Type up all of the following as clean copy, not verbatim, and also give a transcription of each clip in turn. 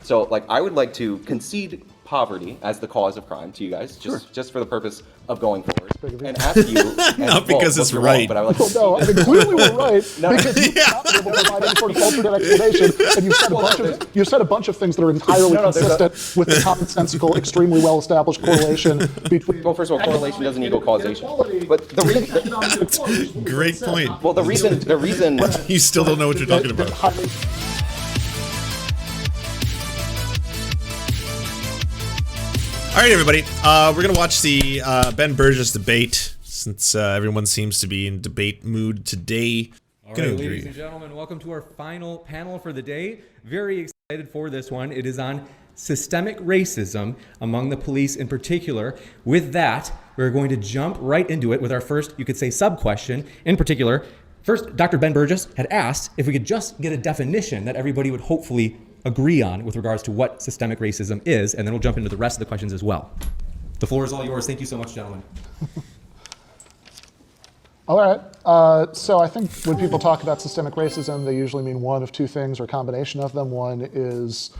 So, like, I would like to concede poverty as the cause of crime to you guys, just for the purpose of going forward, and ask you. Not because it's right. But I would like to no, I mean, clearly we're right, because you've not been able to provide any sort of alternate explanation, and you've said a bunch of things that are entirely consistent with the commonsensical, extremely well-established correlation between... Well, first of all, correlation doesn't equal causation. But the reason... Great point. Well, the reason... You still don't know what you're talking about. All right, everybody. We're going to watch the Ben Burgis debate, since everyone seems to be in debate mood today. All right, ladies and gentlemen, welcome to our final panel for the day. Very excited for this one. It is on systemic racism among the police in particular. With that, we're going to jump right into it with our first, you could say, sub-question. In particular, first, Dr. Ben Burgis had asked if we could just get a definition that everybody would hopefully agree on with regards to what systemic racism is, and then we'll jump into the rest of the questions as well. The floor is all yours. Thank you so much, gentlemen. All right. So I think when people talk about systemic racism, they usually mean one of two things or a combination of them. One is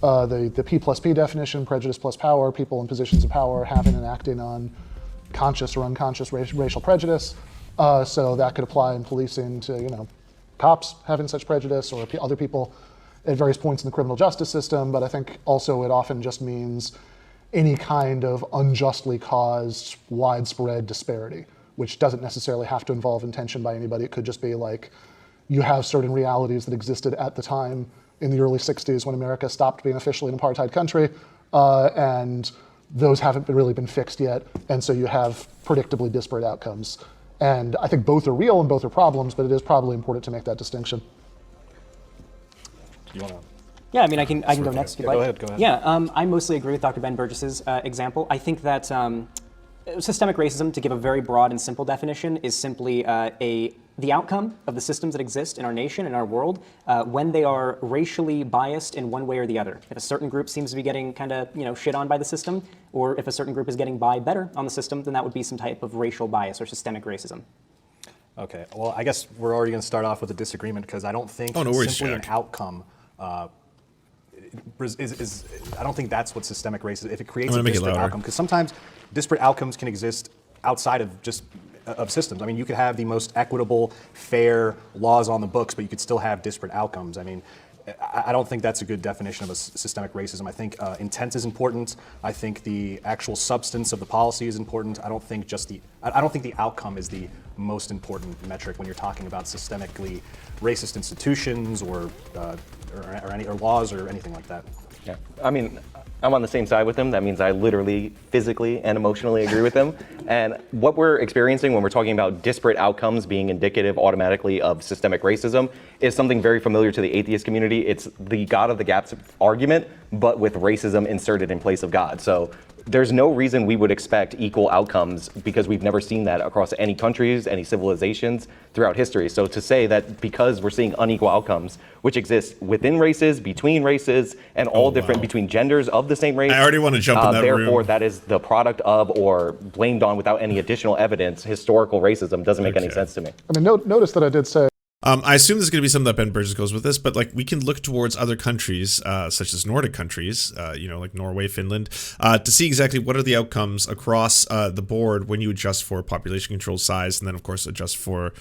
the P plus P definition, prejudice plus power, people in positions of power having and acting on conscious or unconscious racial prejudice. So that could apply in policing to, cops having such prejudice or other people at various points in the criminal justice system. But I think also it often just means any kind of unjustly caused widespread disparity, which doesn't necessarily have to involve intention by anybody. It could just be like you have certain realities that existed at the time in the early 60s when America stopped being officially an apartheid country, and those haven't really been fixed yet, and so you have predictably disparate outcomes. And I think both are real and both are problems, but it is probably important to make that distinction. You want to? Yeah, I mean, I can go next if you'd like. Go ahead. Yeah, I mostly agree with Dr. Ben Burgis's example. I think that systemic racism, to give a very broad and simple definition, is simply the outcome of the systems that exist in our nation and our world when they are racially biased in one way or the other. If a certain group seems to be getting kind of shit on by the system, or if a certain group is getting by better on the system, then that would be some type of racial bias or systemic racism. Okay, well, I guess we're already going to start off with a disagreement, because I don't think simply an outcome I don't think that's what systemic racism, if it creates a disparate outcome, because sometimes disparate outcomes can exist outside of just of systems. I mean, you could have the most equitable, fair laws on the books, but you could still have disparate outcomes. I mean, I don't think that's a good definition of a systemic racism. I think intent is important. I think the actual substance of the policy is important. I don't think the outcome is the most important metric when you're talking about systemically racist institutions or laws or anything like that. Yeah, I mean, I'm on the same side with him. That means I literally, physically, and emotionally agree with him. And what we're experiencing when we're talking about disparate outcomes being indicative automatically of systemic racism is something very familiar to the atheist community. It's the God of the gaps argument, but with racism inserted in place of God. So there's no reason we would expect equal outcomes, because we've never seen that across any countries, any civilizations throughout history. So to say that because we're seeing unequal outcomes, which exist within races, between races, and all different between genders of the same race. I already want to jump in that therefore, room. that is the product of or blamed on without any additional evidence. Historical racism doesn't make any sense to me. I mean, notice that I did say, I assume there's going to be something that Ben Burgis goes with this, but like we can look towards other countries, such as Nordic countries, like Norway, Finland, to see exactly what are the outcomes across the board when you adjust for population control size, and then of course adjust for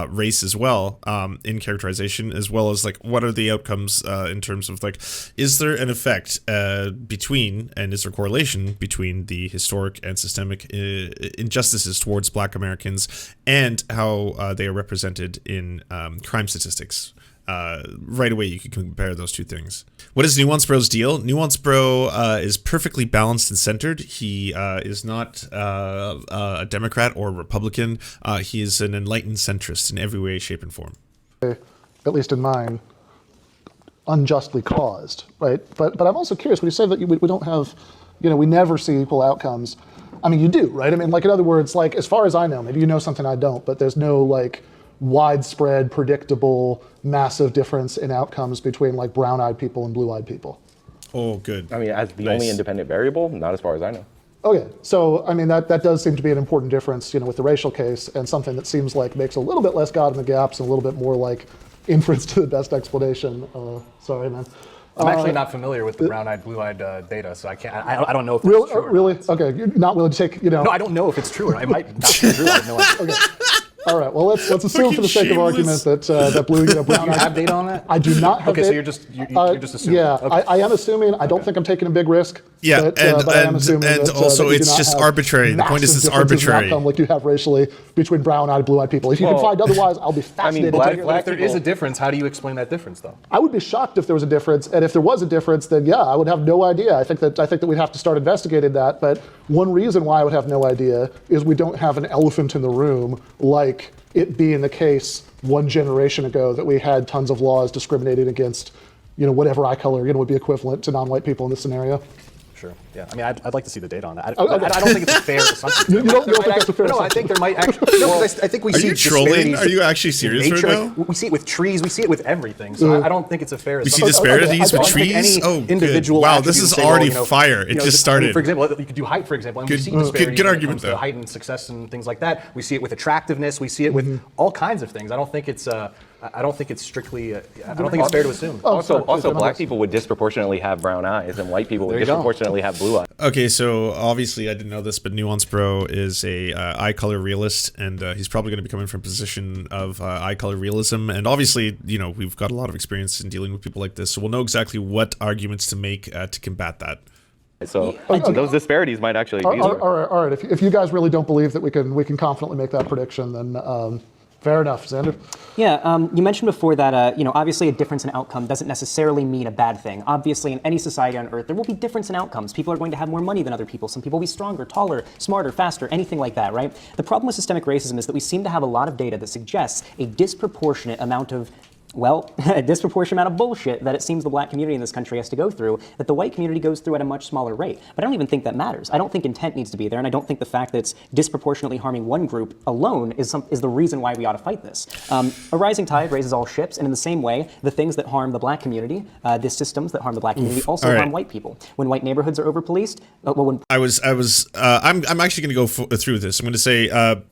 race as well in characterization, as well as like what are the outcomes in terms of like, is there an effect between, and is there correlation between the historic and systemic injustices towards Black Americans and how they are represented in crime statistics. Right away, you can compare those two things. What is Nuance Bro's deal? Nuance Bro is perfectly balanced and centered. He is not a Democrat or Republican. He is an enlightened centrist in every way, shape, and form. At least in mine, unjustly caused, right? But I'm also curious, when you say that we don't have, we never see equal outcomes. I mean, you do, right? I mean, like, in other words, like, as far as I know, maybe you know something I don't, but there's no, like, widespread, predictable, massive difference in outcomes between like brown-eyed people and blue-eyed people. Oh, good. I mean, as the only independent variable, not as far as I know. Okay, so I mean that does seem to be an important difference, with the racial case, and something that seems like makes a little bit less God in the gaps and a little bit more like inference to the best explanation. Sorry, man. I'm actually not familiar with the brown-eyed, blue-eyed data, so I can't. I don't know if that's true. Really? Okay, you're not willing to take. No, I don't know if it's true or not. It might not be true. I have no idea. Okay. All right. Well, let's assume for the sake of argument that blue, brown. Do you have data on that? I do not have. Okay, data. so you're just assuming. Yeah, Okay. I am assuming. I don't think I'm taking a big risk. Yeah, but I am assuming and that, also that you do it's not just have arbitrary. The point is massive it's differences in arbitrary. outcome like you have racially between brown-eyed, blue-eyed people. If you can find otherwise, I'll be fascinated. to hear If there is a difference, how do you explain that difference, though? I would be shocked if there was a difference, and if there was a difference, then yeah, I would have no idea. I think that we'd have to start investigating that. But one reason why I would have no idea is we don't have an elephant in the room, like it being the case one generation ago that we had tons of laws discriminating against, whatever eye color, would be equivalent to non-white people in this scenario. Sure. Yeah. I mean, I'd like to see the data on that. I don't think it's a fair assumption. You don't think that's a fair assumption? No, I think there might actually. No, because I think we see Are you trolling? disparities Are you actually in serious nature. right now? We see it with trees. We see it with everything. So I don't think it's a fair We see assumption. disparities I with don't think trees? Oh, individual good. Wow, this attribute is say, well, already fire. It just started. For example, you could do height, for example, and we see Good disparities when it argument, comes to though. height and success and things like that. We see it with attractiveness. We see it with all kinds of things. I don't think it's. I don't think it's strictly. I don't think it's fair to assume. Also, black people would disproportionately have brown eyes, and white people would There you go. disproportionately have blue eyes. Okay, so obviously I didn't know this, but Nuance Bro is a eye color realist, and he's probably going to be coming from a position of eye color realism. And obviously, we've got a lot of experience in dealing with people like this, so we'll know exactly what arguments to make to combat that. So those disparities might actually be there. All right. If you guys really don't believe that we can confidently make that prediction, then fair enough, Xander. Yeah, you mentioned before that, obviously a difference in outcome doesn't necessarily mean a bad thing. Obviously, in any society on Earth, there will be difference in outcomes. People are going to have more money than other people. Some people will be stronger, taller, smarter, faster, anything like that, right? The problem with systemic racism is that we seem to have a lot of data that suggests a disproportionate amount of a disproportionate amount of bullshit that it seems the black community in this country has to go through, that the white community goes through at a much smaller rate. But I don't even think that matters. I don't think intent needs to be there, and I don't think the fact that it's disproportionately harming one group alone is the reason why we ought to fight this. A rising tide raises all ships, and in the same way, the things that harm the black community, the systems that harm the black community also harm white people. When white neighborhoods are over-policed, I'm actually going to go through this. I'm going to say,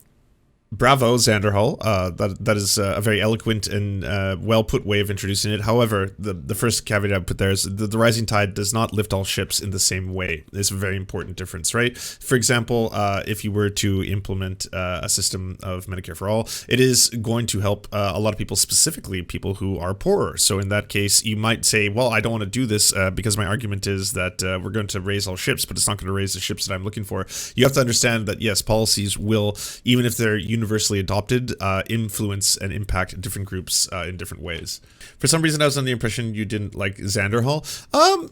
bravo, Xanderhal. That is a very eloquent and well-put way of introducing it. However, the first caveat I put there is the rising tide does not lift all ships in the same way. It's a very important difference, right? For example, if you were to implement a system of Medicare for all, it is going to help a lot of people, specifically people who are poorer. So in that case, you might say, well, I don't want to do this because my argument is that we're going to raise all ships, but it's not going to raise the ships that I'm looking for. You have to understand that, yes, policies will, even if they're universally adopted, influence and impact different groups in different ways. For some reason, I was under the impression you didn't like Xanderhal.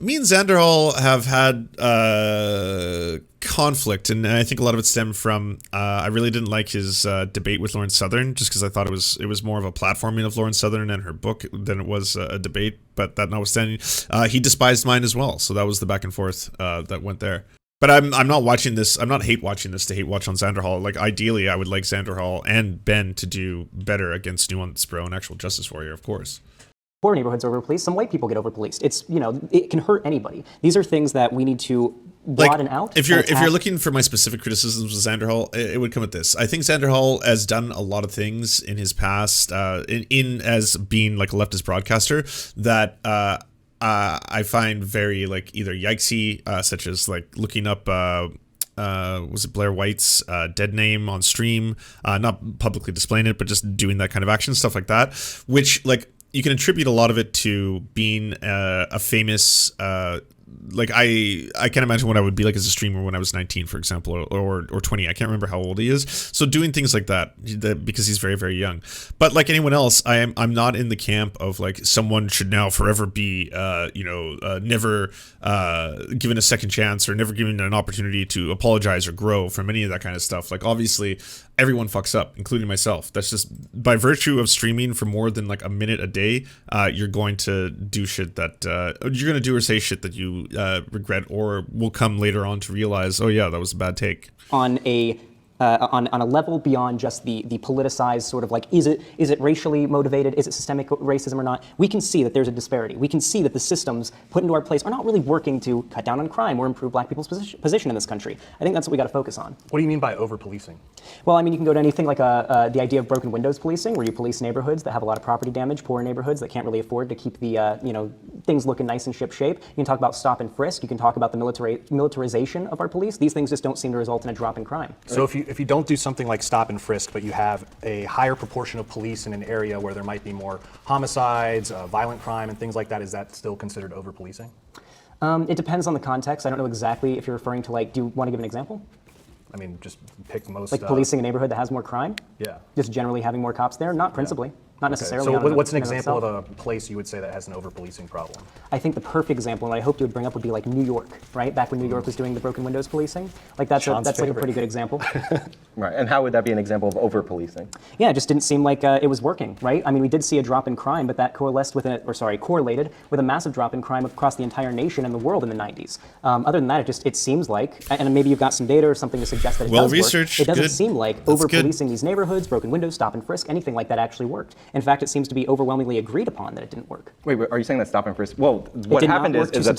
Me and Xanderhal have had conflict, and I think a lot of it stemmed from I really didn't like his debate with Lauren Southern, just because I thought it was more of a platforming of Lauren Southern and her book than it was a debate. But that notwithstanding, he despised mine as well, so that was the back and forth that went there. But I'm not watching this. I'm not hate watching this to hate watch on Xanderhal. Like, ideally, I would like Xanderhal and Ben to do better against Nuance Bro and Actual Justice Warrior, of course. Poor neighborhoods are over-policed. Some white people get over-policed. It's, it can hurt anybody. These are things that we need to broaden out. If you're looking for my specific criticisms of Xanderhal, it would come at this. I think Xanderhal has done a lot of things in his past, in as being like a leftist broadcaster, that I find very either yikesy, such as looking up was it Blair White's dead name on stream, not publicly displaying it, but just doing that kind of action, stuff like that, which you can attribute a lot of it to being a famous I can't imagine what I would be like as a streamer when I was 19, for example, or 20. I can't remember how old he is. So doing things like that because he's very, very young. But like anyone else, I'm not in the camp of someone should now forever be never given a second chance or never given an opportunity to apologize or grow from any of that kind of stuff. Obviously, everyone fucks up, including myself. That's just by virtue of streaming for more than a minute a day. You're going to do shit that you're going to do or say shit that you regret or will come later on to realize, oh yeah, that was a bad take. On a on a level beyond just the politicized sort of like, is it racially motivated? Is it systemic racism or not? We can see that there's a disparity. We can see that the systems put into our place are not really working to cut down on crime or improve black people's position in this country. I think that's what we got to focus on. What do you mean by over-policing? Well, I mean, you can go to anything like the idea of broken windows policing, where you police neighborhoods that have a lot of property damage, poor neighborhoods that can't really afford to keep the things looking nice and ship shape. You can talk about stop and frisk. You can talk about the militarization of our police. These things just don't seem to result in a drop in crime. So if you don't do something like stop and frisk, but you have a higher proportion of police in an area where there might be more homicides, violent crime, and things like that, is that still considered over-policing? It depends on the context. I don't know exactly if you're referring to, like, do you want to give an example? I mean, just pick most. Like policing a neighborhood that has more crime? Yeah. Just generally having more cops there? Not principally. Not necessarily. So what's an example of a place you would say that has an over-policing problem? I think the perfect example, and what I hoped you would bring up, would be like New York, right? Back when New York was doing the broken windows policing. Like that's like a pretty good example. Right, and how would that be an example of over-policing? Yeah, it just didn't seem like it was working, right? I mean, we did see a drop in crime, but that correlated with a massive drop in crime across the entire nation and the world in the 90s. Other than that, it seems like, and maybe you've got some data or something to suggest that it does work. It doesn't seem like over-policing these neighborhoods, broken windows, stop and frisk, anything like that actually worked. In fact, it seems to be overwhelmingly agreed upon that it didn't work. Wait, are you saying that stop and frisk? Well, what happened is that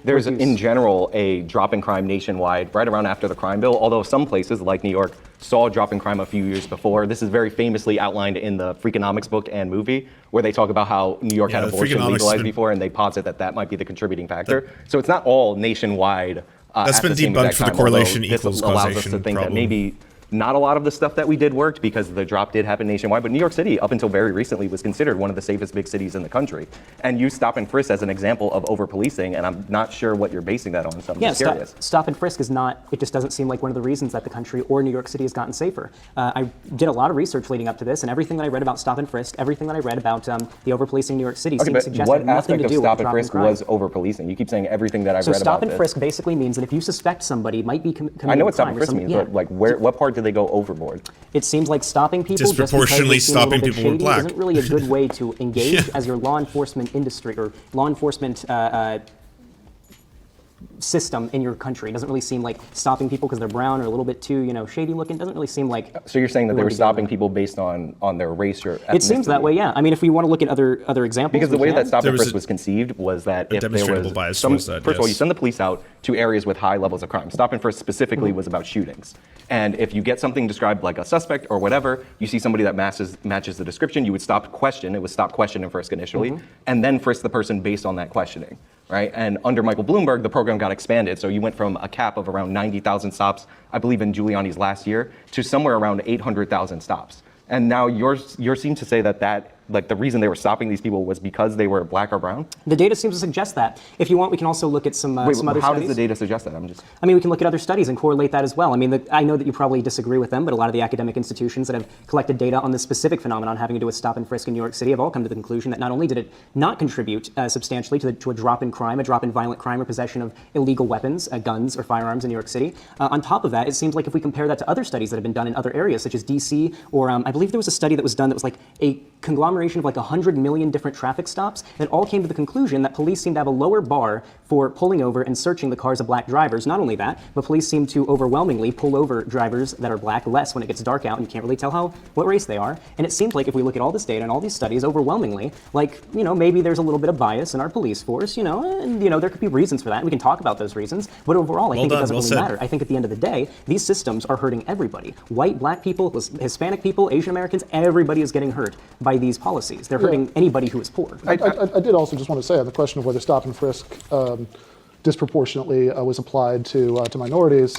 there's in general a drop in crime nationwide right around after the crime bill, although some places like New York saw a drop in crime a few years before. This is very famously outlined in the Freakonomics book and movie, where they talk about how New York had abortion legalized before, and they posit that might be the contributing factor. So it's not all nationwide. That's been debunked for the correlation equals causation allows us to think that maybe not a lot of the stuff that we did worked because the drop did happen nationwide, but New York City, up until very recently, was considered one of the safest big cities in the country. And you stop and frisk as an example of over-policing, and I'm not sure what you're basing that on, so I'm just curious. Stop and frisk is not, it just doesn't seem like one of the reasons that the country or New York City has gotten safer. I did a lot of research leading up to this, and everything that I read about stop and frisk, everything that I read about the over-policing in New York City seemed to suggest that nothing to do with what aspect of stop and frisk was over-policing? You keep saying everything that I've read about. So stop and frisk basically means that if you suspect somebody might be committing a crime. I know what stop and frisk means, but like what part did they go overboard? It seems like stopping people disproportionately stopping people who are black isn't really a good way to engage as your law enforcement industry or law enforcement system in your country. It doesn't really seem like stopping people because they're brown or a little bit too, shady looking. Doesn't really seem like. So you're saying that they were stopping people based on their race or ethnicity? It seems that way, yeah. I mean, if we want to look at other examples, because the way that stop and frisk was conceived was that if there was first of all, you send the police out to areas with high levels of crime. Stop and frisk specifically was about shootings. And if you get something described like a suspect or whatever, you see somebody that matches the description, you would stop, question. It was stop, question, and frisk initially, and then frisk the person based on that questioning, right? And under Michael Bloomberg, the program got expanded. So you went from a cap of around 90,000 stops, I believe in Giuliani's last year, to somewhere around 800,000 stops. And now you're seem to say that like the reason they were stopping these people was because they were black or brown? The data seems to suggest that. If you want, we can also look at some other studies. How does the data suggest that? I mean, we can look at other studies and correlate that as well. I mean, I know that you probably disagree with them, but a lot of the academic institutions that have collected data on this specific phenomenon having to do with stop and frisk in New York City have all come to the conclusion that not only did it not contribute substantially to a drop in crime, a drop in violent crime or possession of illegal weapons, guns or firearms in New York City. On top of that, it seems like if we compare that to other studies that have been done in other areas, such as DC, or I believe there was a study that was done that was like a conglomeration of like 100 million different traffic stops that all came to the conclusion that police seem to have a lower bar for pulling over and searching the cars of black drivers. Not only that, but police seem to overwhelmingly pull over drivers that are black less when it gets dark out and you can't really tell what race they are. And it seems like if we look at all this data and all these studies overwhelmingly, like, maybe there's a little bit of bias in our police force, and there could be reasons for that. And we can talk about those reasons, but overall, I think it doesn't really matter. I think at the end of the day, these systems are hurting everybody. White, black people, Hispanic people, Asian Americans, everybody is getting hurt by these policies. They're hurting anybody who is poor. I did also just want to say on the question of whether stop and frisk disproportionately was applied to minorities.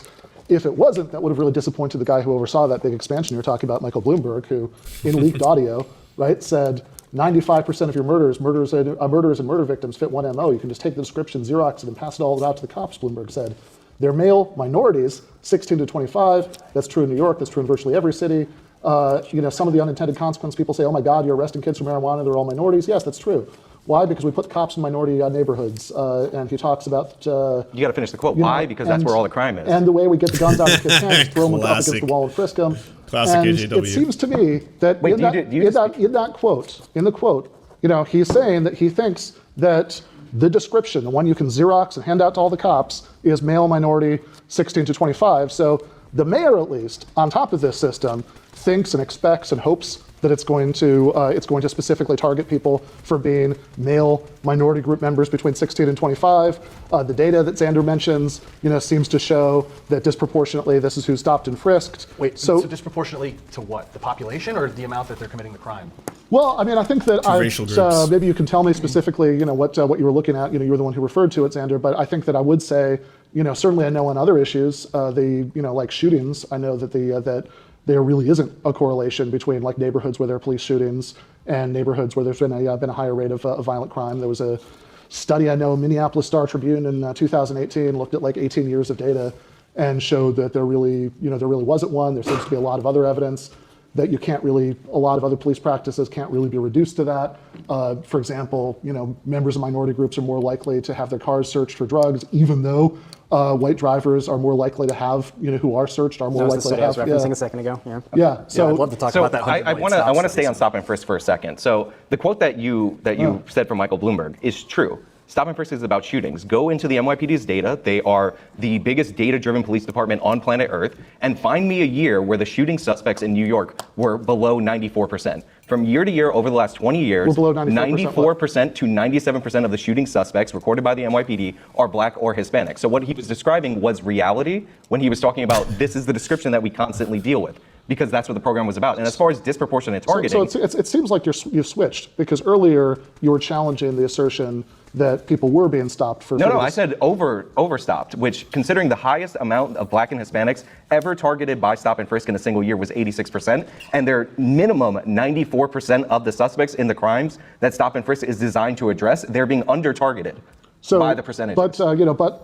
If it wasn't, that would have really disappointed the guy who oversaw that big expansion you're talking about, Michael Bloomberg, who in leaked audio, right, said 95% of your murders and murder victims fit one MO. You can just take the description, Xerox it, and pass it all out to the cops, Bloomberg said. They're male minorities, 16 to 25. That's true in New York. That's true in virtually every city. Some of the unintended consequences, people say, oh my God, you're arresting kids for marijuana, they're all minorities. Yes, that's true. Why? Because we put cops in minority neighborhoods. And he talks about... you got to finish the quote. Why? Because that's where all the crime is. And the way we get the guns out of kids' hands, throw them up against the wall and frisk them. Classic AJW. It seems to me that in the quote, he's saying that he thinks that the description, the one you can Xerox and hand out to all the cops, is male minority 16 to 25. So The mayor, at least, on top of this system, thinks and expects and hopes that it's going to specifically target people for being male minority group members between 16 and 25. The data that Xander mentions, seems to show that disproportionately this is who's stopped and frisked. Wait, so disproportionately to what? The population or the amount that they're committing the crime? Well, I mean, I think that racial groups. maybe you can tell me specifically, what you were looking at. You were the one who referred to it, Xander. But I think that I would say, certainly I know on other issues, like shootings, I know that that there really isn't a correlation between like neighborhoods where there are police shootings and neighborhoods where there's been a higher rate of violent crime. There was a study I know, Minneapolis Star Tribune in 2018 looked at like 18 years of data and showed that there really wasn't one. There seems to be a lot of other evidence that a lot of other police practices can't really be reduced to that. For example, members of minority groups are more likely to have their cars searched for drugs, even though white drivers are more likely to have, who are searched are more likely to have. I was referencing a second ago. Yeah. So I'd love to talk about that. I want to stay on stop and frisk for a second. So the quote that you said from Michael Bloomberg is true. Stop and frisk is about shootings. Go into the NYPD's data. They are the biggest data-driven police department on planet Earth, and find me a year where the shooting suspects in New York were below 94%. From year to year over the last 20 years, 94% to 97% of the shooting suspects recorded by the NYPD are black or Hispanic. So what he was describing was reality when he was talking about this is the description that we constantly deal with, because that's what the program was about. And as far as disproportionate targeting... So it seems like you've switched, because earlier you were challenging the assertion that people were being stopped for... No, I said overstopped, which, considering the highest amount of black and Hispanics ever targeted by stop and frisk in a single year was 86%, and their minimum 94% of the suspects in the crimes that stop and frisk is designed to address, they're being under-targeted. By the percentage. But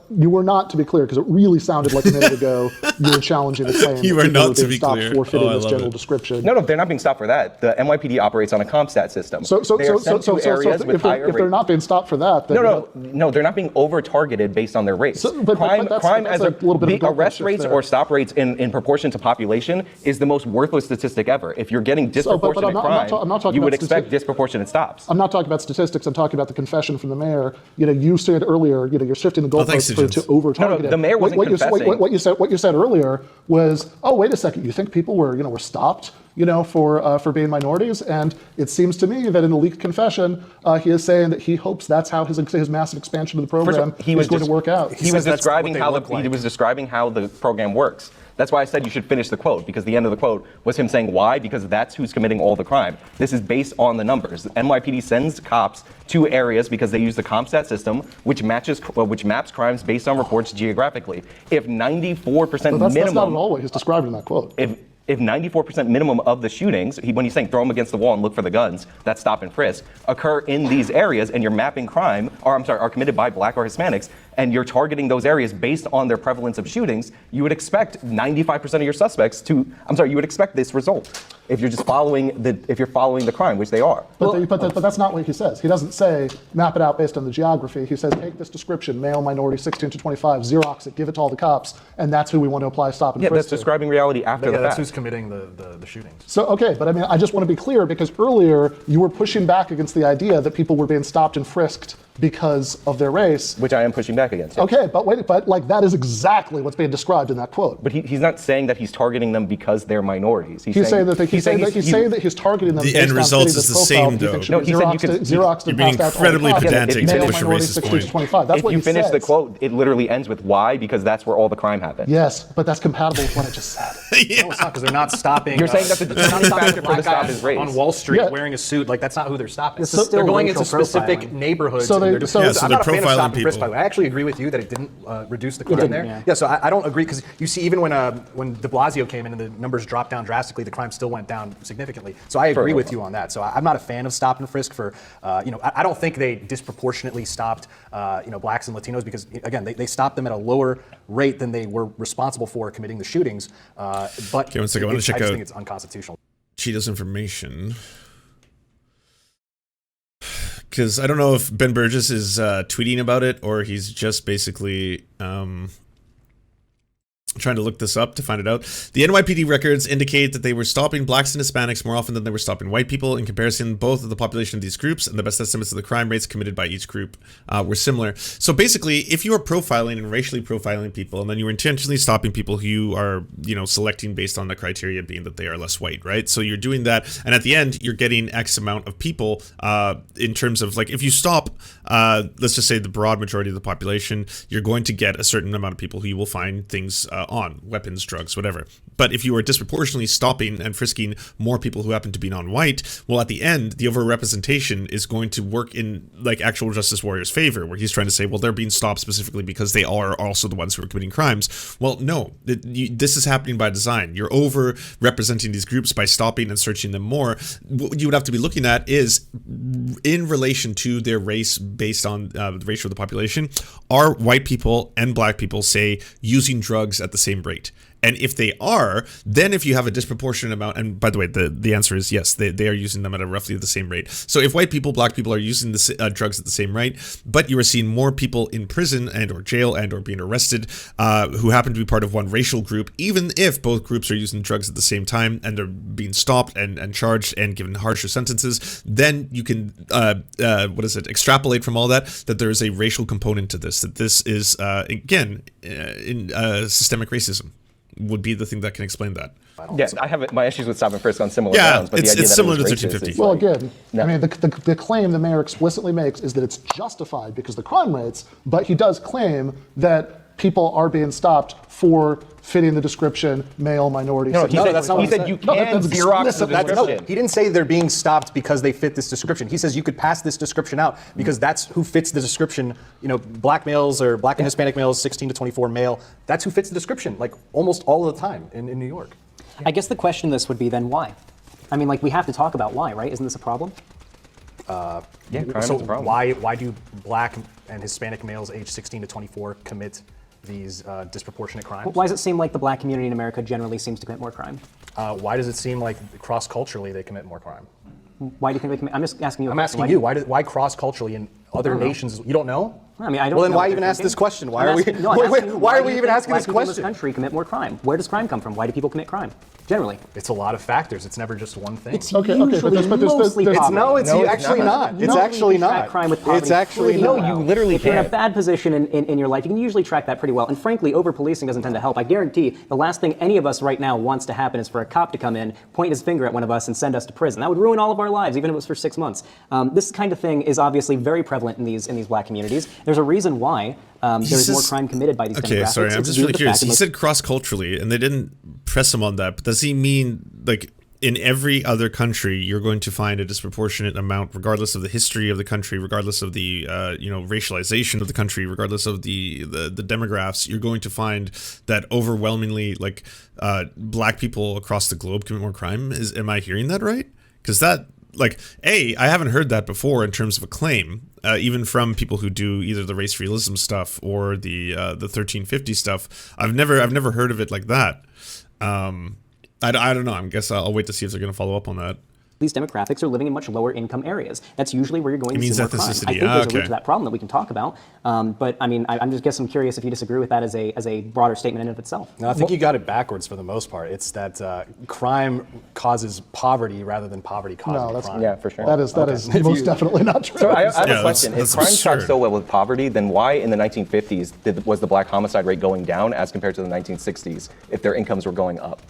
you were not, to be clear, because it really sounded like a minute ago you were challenging the claim. You were not, to be clear. For fitting this general description. No, they're not being stopped for that. The NYPD operates on a CompStat system. So if they're not being stopped for that, then no, they're not being over-targeted based on their race. Crime as a little bit of arrest rates or stop rates in proportion to population is the most worthless statistic ever. If you're getting disproportionate crime, you would expect disproportionate stops. I'm not talking about statistics. I'm talking about the confession from the mayor. You said earlier, you're shifting the goalposts to over-targeting. No, the mayor wasn't confessing. What you said earlier was, oh, wait a second, you think people were stopped, for being minorities? And it seems to me that in a leaked confession, he is saying that he hopes that's how his massive expansion of the program is going to work out. He was describing how the program works. That's why I said you should finish the quote, because the end of the quote was him saying why, because that's who's committing all the crime. This is based on the numbers. The NYPD sends cops to areas because they use the CompStat system, which maps crimes based on reports geographically. If 94% minimum... That's not at all what he's described in that quote. If 94% minimum of the shootings, when he's saying throw them against the wall and look for the guns, that stop and frisk, occur in these areas, and you're mapping crime, are committed by black or Hispanics, and you're targeting those areas based on their prevalence of shootings, you would expect 95% of your suspects you would expect this result if you're just following the crime, which they are. But that's not what he says. He doesn't say map it out based on the geography. He says take this description, male, minority, 16 to 25, Xerox it, give it to all the cops, and that's who we want to apply stop and frisk. That's describing reality after the fact. That's who's committing the shootings. So, okay, but I just want to be clear, because earlier you were pushing back against the idea that people were being stopped and frisked because of their race. Which I am pushing back against. Okay, but that is exactly what's being described in that quote. But he's not saying that he's targeting them because they're minorities. He's saying that he's targeting them. The end result is the same, though. No, he said you could. Xerox you're being incredibly pedantic to push a racist point. That's if you finish the quote, it literally ends with why, because that's where all the crime happened. Yes, but that's compatible with what I just said. Yeah. No, it's not, because they're not stopping. You're saying that the determining factor for the stop is race. On Wall Street wearing a suit, that's not who they're stopping. They're going into specific neighborhoods. So they're profiling stop and frisk, by the way. I actually agree with you that it didn't reduce the crime there. Yeah, so I don't agree, because you see, even when de Blasio came in and the numbers dropped down drastically, the crime still went down significantly. So I agree with you on that. So I'm not a fan of stop and frisk for, I don't think they disproportionately stopped, blacks and Latinos, because again, they stopped them at a lower rate than they were responsible for committing the shootings. But okay, one second, I want to check I just out think it's unconstitutional. Cheetah's information. Because I don't know if Ben Burgis is tweeting about it, or he's just basically trying to look this up to find it out. The NYPD records indicate that they were stopping blacks and Hispanics more often than they were stopping white people. In comparison, both of the population of these groups and the best estimates of the crime rates committed by each group were similar. So basically, if you are profiling and racially profiling people, and then you are intentionally stopping people who you are, selecting based on the criteria being that they are less white, right? So you're doing that, and at the end, you're getting X amount of people in terms of, like, if you stop, let's just say the broad majority of the population, you're going to get a certain amount of people who you will find things on, weapons, drugs, whatever. But if you are disproportionately stopping and frisking more people who happen to be non-white, well, at the end, the overrepresentation is going to work in, like, actual Justice Warrior's favor, where he's trying to say, well, they're being stopped specifically because they are also the ones who are committing crimes. Well, no, this is happening by design. You're over-representing these groups by stopping and searching them more. What you would have to be looking at is, in relation to their race based on the ratio of the population, are white people and black people, say, using drugs at the same rate? And if they are, then if you have a disproportionate amount, and by the way, the answer is yes, they are using them at a roughly the same rate. So if white people, black people are using the drugs at the same rate, but you are seeing more people in prison and or jail and or being arrested who happen to be part of one racial group, even if both groups are using drugs at the same time and they're being stopped and charged and given harsher sentences, then you can, extrapolate from all that there is a racial component to this, that this is, again, systemic racism would be the thing that can explain that. Yeah, I have my issues with stop and frisk on similar Yeah, grounds, but the idea it's that similar to it was 1350. racist is Well, like- again, No. I mean, the claim the mayor explicitly makes is that it's justified because of the crime rates, but he does claim that people are being stopped for fitting the description, male, minority. No, sexual. that's not he what he said you No, can that's Xerox the explicit. description. He didn't say they're being stopped because they fit this description. He says you could pass this description out because that's who fits the description. Black males or black and Hispanic males, 16 to 24 male, that's who fits the description, like almost all of the time in New York. I guess the question in this would be then why? I mean, like, we have to talk about why, right? Isn't this a problem? Yeah, crime So is a problem. why do black and Hispanic males aged 16 to 24 commit these disproportionate crimes? Why does it seem like the black community in America generally seems to commit more crime? Why does it seem like cross-culturally they commit more crime? Why do you think they commit? I'm just asking you. I'm asking you, why cross-culturally in other nations? You don't know? I mean, I don't Well, then know why what even they're ask this thinking. question? Why I'm are we? asking- no, I'm wait, asking you, why are we do you even think asking black this people in question? this country commit more crime? Where does crime come from? Why do people commit crime? Generally. It's a lot of factors. It's never just one thing. Okay, but there's mostly there's- poverty. No, it's No, it's actually not. not. It's actually You track not. crime with poverty It's actually pretty not. well. you literally If you're in a can't. bad position in your life, you can usually track that pretty well. And frankly, over-policing doesn't tend to help. I guarantee the last thing any of us right now wants to happen is for a cop to come in, point his finger at one of us, and send us to prison. That would ruin all of our lives, even if it was for 6 months. This kind of thing is obviously very prevalent in these black communities. There's a reason why there's more crime committed by these demographics. Okay, sorry, I'm It's just due to really the curious. fact that He most- said cross-culturally, and they didn't press him on that, but does he mean, like, in every other country, you're going to find a disproportionate amount, regardless of the history of the country, regardless of the racialization of the country, regardless of the demographics, you're going to find that overwhelmingly, like, black people across the globe commit more crime? Am I hearing that right? Because that, like, I haven't heard that before in terms of a claim, even from people who do either the race realism stuff or the 1350 stuff. I've never heard of it like that. I don't know. I guess I'll wait to see if they're going to follow up on that. These demographics are living in much lower income areas. That's usually where you're going to means see more crime. I ethnicity. think there's a root Okay. to that problem that we can talk about. But I mean, I'm curious if you disagree with that as a broader statement in and of itself. No, I think you got it backwards for the most part. It's that crime causes poverty rather than poverty causing No, that's- crime. Yeah, for sure. That is most definitely not true. So I have Yeah, a question. that's If crime stopped absurd. so well with poverty, then why in the 1950s was the black homicide rate going down as compared to the 1960s if their incomes were going up?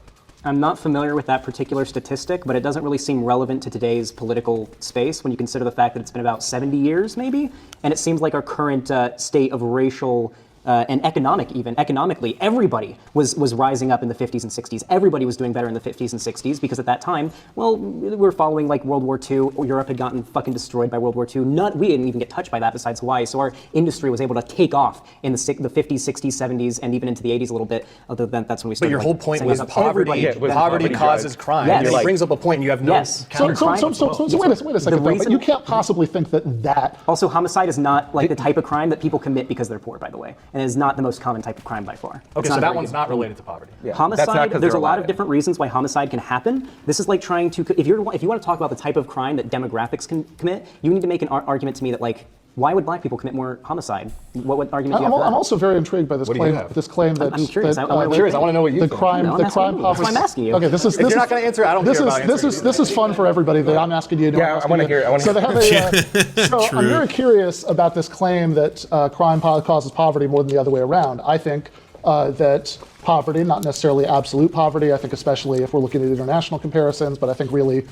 I'm not familiar with that particular statistic, but it doesn't really seem relevant to today's political space when you consider the fact that it's been about 70 years, maybe, and it seems like our current state of racial and economically, everybody was rising up in the 50s and 60s. Everybody was doing better in the 50s and 60s because at that time, well, we were following like World War II. Europe had gotten fucking destroyed by World War II. We didn't even get touched by that besides Hawaii. So our industry was able to take off in the 50s, 60s, 70s, and even into the 80s a little bit. Although that's when we But started. your whole point was poverty. with Poverty poverty causes drives. crime. Yes. And it brings up a point, and you have no Yes. counter. So wait a second, though, but reason- you can't possibly think that Also, homicide is not like the type of crime that people commit because they're poor, by the way, and it is not the most common type of crime by far. Okay, It's so a that very one's good not thing. related to poverty. Yeah. Homicide, That's not 'cause there's a they're lot of alive. different reasons why homicide can happen. This is like trying to, if you want to talk about the type of crime that demographics can commit, you need to make an argument to me that like why would black people commit more homicide? What argument do you have for that? I'm also very intrigued by this What do you claim. have? This claim that I'm curious. I'm curious. I want to know what you the think. crime, No, I'm the asking crime you. That's why I'm asking you. Okay, this is. If you're not going to answer, I don't care about answering. This is fun for everybody. I'm asking you. Yeah, I want to hear. So they have a. So I'm very curious about this claim that crime causes poverty more than the other way around. I think that poverty, not necessarily absolute poverty. I think especially if we're looking at international comparisons, but I think really,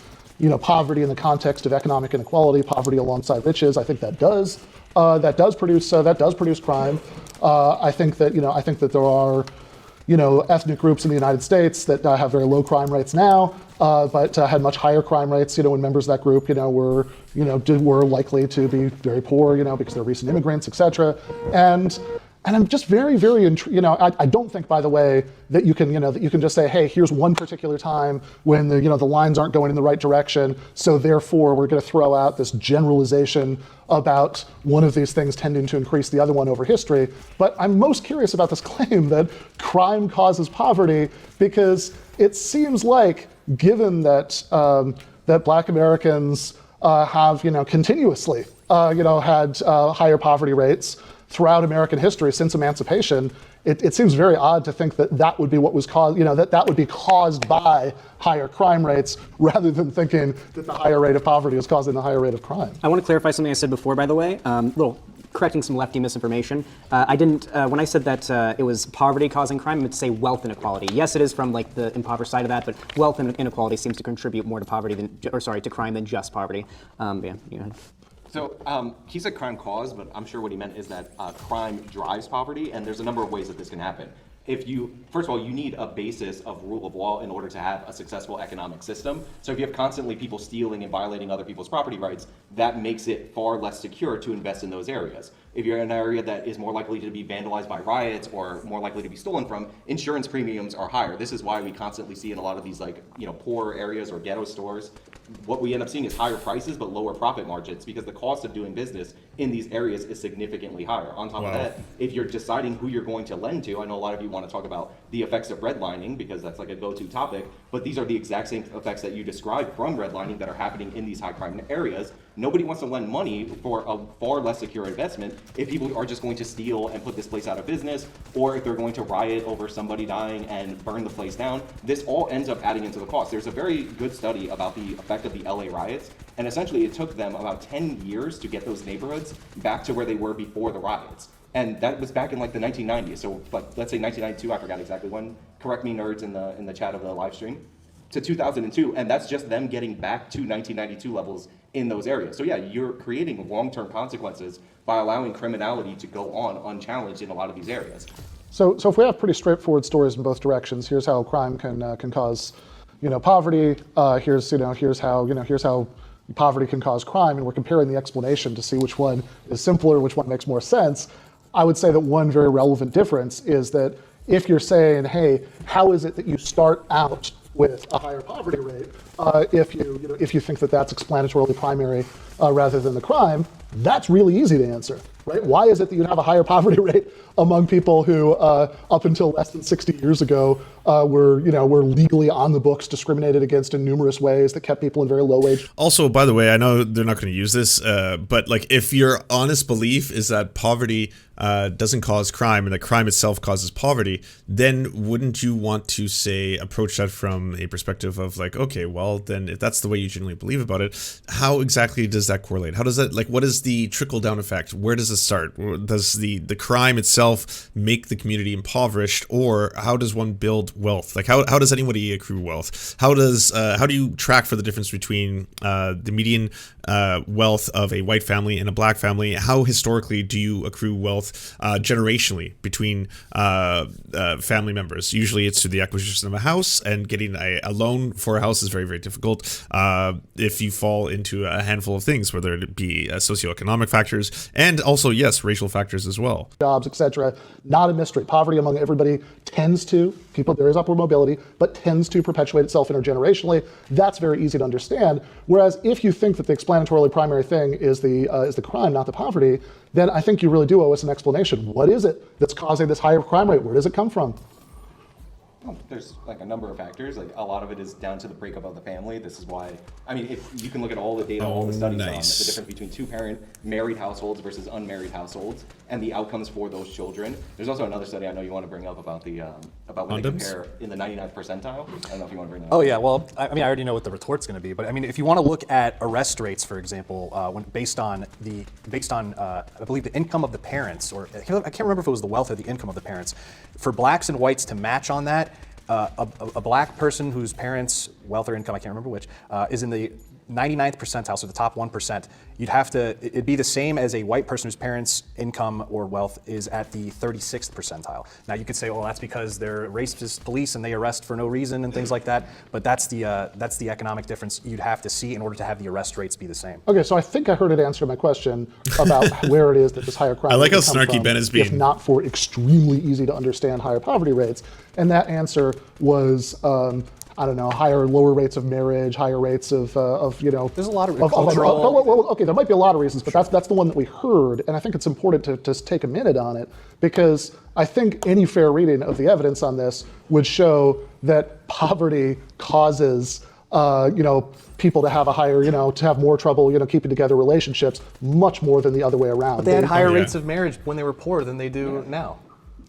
poverty in the context of economic inequality, poverty alongside riches. I think that does produce crime. I think that there are, ethnic groups in the United States that have very low crime rates now, but had much higher crime rates, when members of that group, were likely to be very poor, because they're recent immigrants, et cetera. And I'm just very, very, I don't think, by the way, that you can just say, hey, here's one particular time when the lines aren't going in the right direction, so therefore we're going to throw out this generalization about one of these things tending to increase the other one over history. But I'm most curious about this claim that crime causes poverty, because it seems like, given that that Black Americans have continuously had higher poverty rates throughout American history since emancipation, it seems very odd to think that would be what was caused, that would be caused by higher crime rates, rather than thinking that the higher rate of poverty is causing the higher rate of crime. I want to clarify something I said before, by the way. Correcting some lefty misinformation. I didn't, when I said that it was poverty causing crime, I meant to say wealth inequality. Yes, it is from the impoverished side of that, but wealth inequality seems to contribute more to to crime than just poverty. So he said crime cause, but I'm sure what he meant is that crime drives poverty, and there's a number of ways that this can happen. First of all, you need a basis of rule of law in order to have a successful economic system. So if you have constantly people stealing and violating other people's property rights, that makes it far less secure to invest in those areas. If you're in an area that is more likely to be vandalized by riots or more likely to be stolen from, insurance premiums are higher. This is why we constantly see in a lot of these poorer areas or ghetto stores, what we end up seeing is higher prices but lower profit margins, because the cost of doing business in these areas is significantly higher. On top of that, if you're deciding who you're going to lend to, I know a lot of you want to talk about the effects of redlining because that's like a go-to topic, but these are the exact same effects that you described from redlining that are happening in these high crime areas. Nobody wants to lend money for a far less secure investment if people are just going to steal and put this place out of business, or if they're going to riot over somebody dying and burn the place down. This all ends up adding into the cost. There's a very good study about the effect of the LA riots, and essentially it took them about 10 years to get those neighborhoods back to where they were before the riots. And that was back in the 1990s. So let's say 1992, I forgot exactly when. Correct me, nerds, in the chat of the live stream. To 2002, and that's just them getting back to 1992 levels in those areas. So yeah, you're creating long-term consequences by allowing criminality to go on unchallenged in a lot of these areas. So if we have pretty straightforward stories in both directions, here's how crime can cause, poverty. Here's how poverty can cause crime, and we're comparing the explanation to see which one is simpler, which one makes more sense. I would say that one very relevant difference is that if you're saying, hey, how is it that you start out with a higher poverty rate, if you think that that's explanatorily primary rather than the crime, that's really easy to answer, right? Why is it that you have a higher poverty rate among people who, up until less than 60 years ago, were legally on the books, discriminated against in numerous ways that kept people in very low wage? Also, by the way, I know they're not going to use this, but if your honest belief is that poverty doesn't cause crime and that crime itself causes poverty, then wouldn't you want to approach that from a perspective of okay, well, then if that's the way you genuinely believe about it, how exactly does that correlate? How does that, what is the trickle down effect? Where does it start? Does the crime itself make the community impoverished, or how does one build wealth? How does anybody accrue wealth? How do you track for the difference between the median wealth of a white family and a black family? How historically do you accrue wealth generationally between family members? Usually it's through the acquisition of a house, and getting a loan for a house is very, very difficult if you fall into a handful of things, whether it be socioeconomic factors and also, yes, racial factors as well. Jobs, etc. Not a mystery. Poverty among everybody tends to, there is upward mobility, but tends to perpetuate itself intergenerationally. That's very easy to understand. Whereas if you think that the explanatorily primary thing is the crime, not the poverty, then I think you really do owe us an explanation. What is it that's causing this higher crime rate? Where does it come from? Well, there's like a number of factors. Like a lot of it is down to the breakup of the family. This is why, I mean, if you can look at all the data, all the studies on the difference between two-parent married households versus unmarried households, and the outcomes for those children. There's also another study I know you want to bring up about the about when they compare in the 99th percentile. I don't know if you want to bring that up. Oh yeah, well, I mean, I already know what the retort's going to be, but I mean, if you want to look at arrest rates, for example, when based on I believe the income of the parents, or I can't remember if it was the wealth or the income of the parents, for blacks and whites to match on that, a black person whose parents' wealth or income, I can't remember which, is in the 99th percentile, so the top 1%, it'd be the same as a white person whose parents' income or wealth is at the 36th percentile. Now you could say, well, that's because they're racist police and they arrest for no reason and things like that, but that's the economic difference you'd have to see in order to have the arrest rates be the same. Okay, so I think I heard it answer my question about where it is that this higher crime I like rate how comes snarky from, Ben is being. if not for extremely easy to understand higher poverty rates. And that answer was, I don't know, lower rates of marriage, higher rates of There's a lot of cultural. Well, okay, there might be a lot of reasons, but that's the one that we heard, and I think it's important to take a minute on it, because I think any fair reading of the evidence on this would show that poverty causes people to have a higher, to have more trouble, keeping together relationships, much more than the other way around. But they had higher rates of marriage when they were poor than they do now.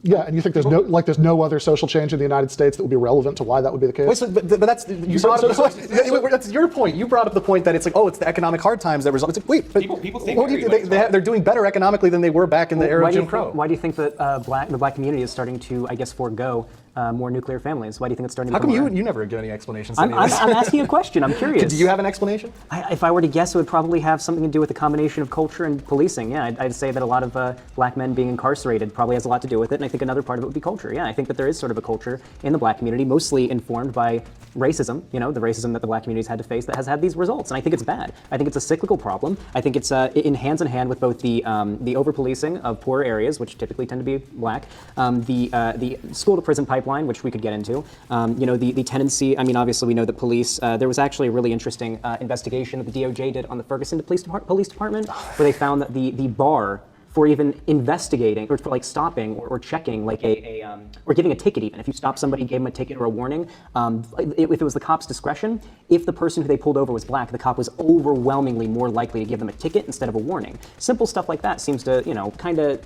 Yeah, and you think there's no other social change in the United States that would be relevant to why that would be the case? Wait, but that's that's your point. You brought up the point that it's like, oh, it's the economic hard times that result. It's like, wait, but people think they're doing better economically than they were back in the era of Jim Crow. Why do you think that the black community is starting to, I guess, forego more nuclear families? Why do you think it's starting to How come come around? you never give any explanations? I'm asking a question. I'm curious. Do you have an explanation? If I were to guess, it would probably have something to do with a combination of culture and policing. Yeah, I'd say that a lot of black men being incarcerated probably has a lot to do with it, and I think another part of it would be culture. Yeah, I think that there is sort of a culture in the black community, mostly informed by racism, the racism that the black community's had to face that has had these results, and I think it's bad. I think it's a cyclical problem. I think it's in hand with both the over-policing of poorer areas, which typically tend to be black, the school-to-prison pipeline, which we could get into, the tendency, I mean, obviously we know that police, there was actually a really interesting investigation that the DOJ did on the Ferguson Police Department, where they found that the bar for even investigating or for like stopping or checking like or giving a ticket, even if you stop somebody, gave them a ticket or a warning, if it was the cop's discretion, if the person who they pulled over was black, the cop was overwhelmingly more likely to give them a ticket instead of a warning. Simple stuff like that seems to kind of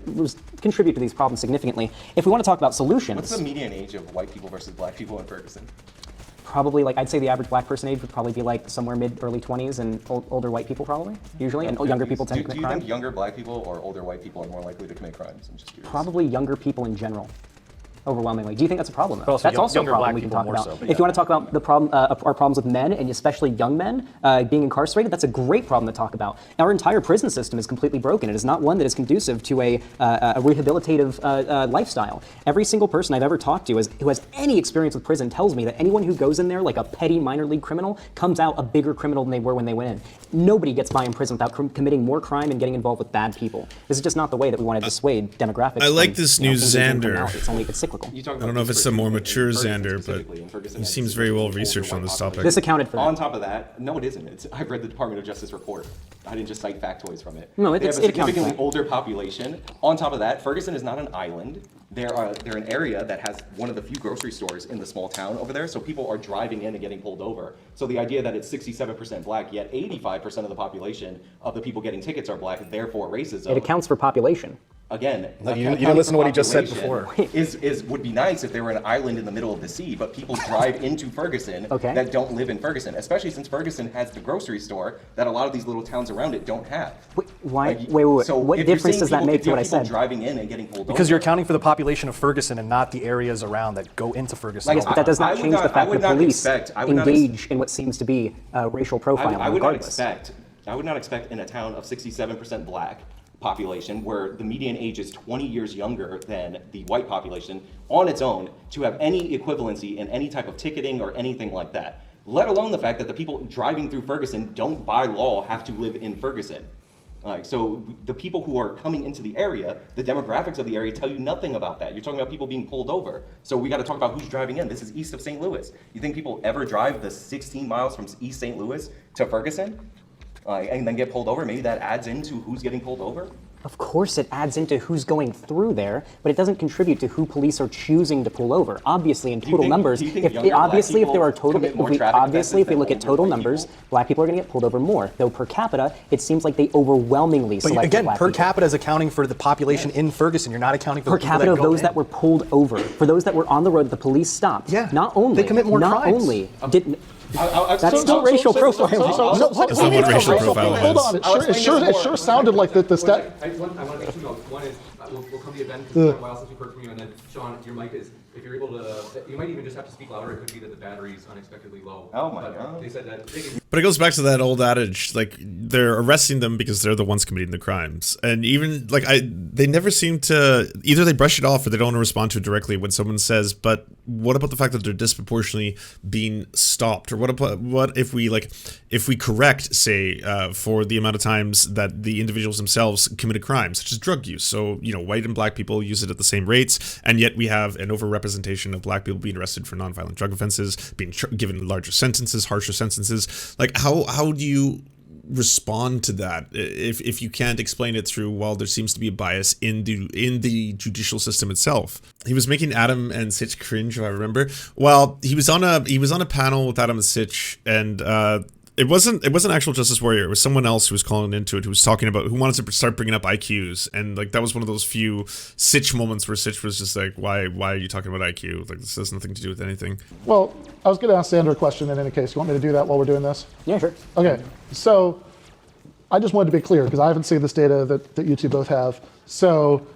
contribute to these problems significantly. If we want to talk about solutions, what's the median age of white people versus black people in Ferguson? Probably, I'd say the average black person age would probably be like somewhere mid-early 20s, and older white people probably, usually, and younger people tend to commit crime. Do you think younger black people or older white people are more likely to commit crimes? I'm just curious. Probably younger people in general. Overwhelmingly. Do you think that's a problem, though? Also that's also a problem we can talk about. If you want to talk about the problem, our problems with men, and especially young men being incarcerated, that's a great problem to talk about. Our entire prison system is completely broken. It is not one that is conducive to a rehabilitative lifestyle. Every single person I've ever talked to who has any experience with prison tells me that anyone who goes in there like a petty minor league criminal comes out a bigger criminal than they were when they went in. Nobody gets by in prison without committing more crime and getting involved with bad people. This is just not the way that we want to dissuade demographics. I like this new Xander. It's cyclical. I don't know if it's a more mature Xander, but he seems very well researched on this topic. This accounted for that. On top of that, no, it isn't. I've read the Department of Justice report. I didn't just cite factoids from it. No, they have a it accounts significantly for that. older population. On top of that, Ferguson is not an island. They're an area that has one of the few grocery stores in the small town over there, so people are driving in and getting pulled over. So the idea that it's 67% black, yet 85% of the population of the people getting tickets are black, therefore racism. It accounts for population. Again, you didn't listen to what he just said before. Would be nice if they were an island in the middle of the sea, but people drive into Ferguson that don't live in Ferguson, especially since Ferguson has the grocery store that a lot of these little towns around it don't have. Wait. So what difference does that make to what I said? Driving in and getting pulled Because over? you're accounting for the population of Ferguson and not the areas around that go into Ferguson. But that does not change the fact that police I would not engage in what seems to be racial profiling. I would regardless. not expect in a town of 67% black population, where the median age is 20 years younger than the white population, on its own, to have any equivalency in any type of ticketing or anything like that. Let alone the fact that the people driving through Ferguson don't, by law, have to live in Ferguson. So the people who are coming into the area, the demographics of the area tell you nothing about that. You're talking about people being pulled over. So we got to talk about who's driving in. This is east of St. Louis. You think people ever drive the 16 miles from East St. Louis to Ferguson? And then get pulled over? Maybe that adds into who's getting pulled over? Of course it adds into who's going through there, but it doesn't contribute to who police are choosing to pull over. Obviously, in total numbers, if we look at total numbers, black people are going to get pulled over more. Though per capita, it seems like they overwhelmingly select black people. Again, per capita is accounting for the population in Ferguson. You're not accounting for per the people capita that of those that were pulled over, for those that were on the road that the police stopped. Yeah, not only they commit more crimes. That's still racial profiling. No, what do you mean racial profiling? Hold on, it sure sounded like the stat. I want to make two notes. One is, we'll come to you, Ben, because it's been a while since we've heard from you, and then Sean, your mic is, if you're able to, you might even just have to speak louder. It could be that the battery's unexpectedly low. Oh my God. They said that. But it goes back to that old adage, like they're arresting them because they're the ones committing the crimes. And even like they never seem to, either they brush it off or they don't want to respond to it directly when someone says, but what about the fact that they're disproportionately being stopped? Or what if we correct, say, for the amount of times that the individuals themselves committed crimes, such as drug use. So, white and black people use it at the same rates, and yet we have an overrepresentation of black people being arrested for nonviolent drug offenses, being given larger sentences, harsher sentences. Like, how do you respond to that if you can't explain it through, well, there seems to be a bias in the judicial system itself? He was making Adam and Sitch cringe, if I remember. Well, he was on a panel with Adam and Sitch, and it wasn't actual Justice Warrior. It was someone else who was calling into it, who was talking about, who wanted to start bringing up IQs, and like that was one of those few Sitch moments where Sitch was just like, why are you talking about IQ? Like, this has nothing to do with anything. Well, I was going to ask Xander a question in any case. You want me to do that while we're doing this? Yeah, sure. Okay, so I just wanted to be clear because I haven't seen this data that you two both have. So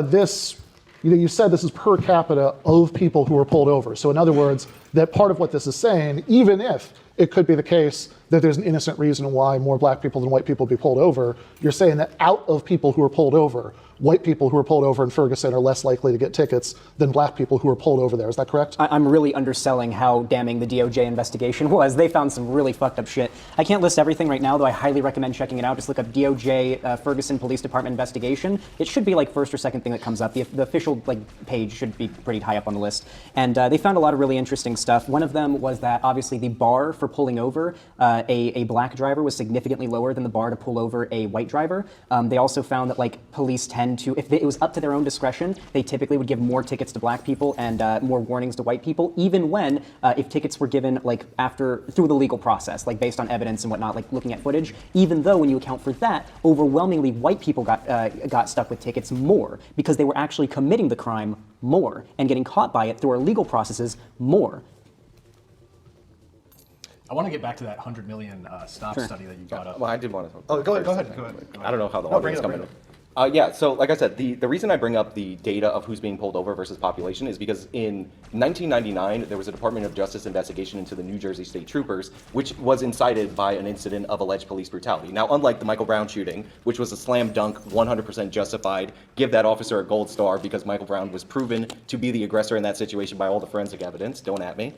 this, you said this is per capita of people who were pulled over. So in other words, that part of what this is saying, even if it could be the case that there's an innocent reason why more black people than white people be pulled over, you're saying that out of people who are pulled over, white people who are pulled over in Ferguson are less likely to get tickets than black people who are pulled over there. Is that correct? I'm really underselling how damning the DOJ investigation was. They found some really fucked up shit. I can't list everything right now, though I highly recommend checking it out. Just look up DOJ Ferguson Police Department investigation. It should be like first or second thing that comes up. The official page should be pretty high up on the list. And they found a lot of really interesting stuff. One of them was that obviously the bar for pulling over a black driver was significantly lower than the bar to pull over a white driver. They also found that police tend to, if it was up to their own discretion, they typically would give more tickets to black people and more warnings to white people, even when if tickets were given through the legal process, based on evidence and whatnot, looking at footage. Even though when you account for that, overwhelmingly white people got stuck with tickets more because they were actually committing the crime more and getting caught by it through our legal processes more. I want to get back to that 100 million stop study that you brought up. Well, I did want to talk. Oh, go ahead. I don't know how the audience is coming in. Yeah, so like I said, the reason I bring up the data of who's being pulled over versus population is because in 1999, there was a Department of Justice investigation into the New Jersey State Troopers, which was incited by an incident of alleged police brutality. Now, unlike the Michael Brown shooting, which was a slam dunk, 100% justified, give that officer a gold star because Michael Brown was proven to be the aggressor in that situation by all the forensic evidence, don't at me.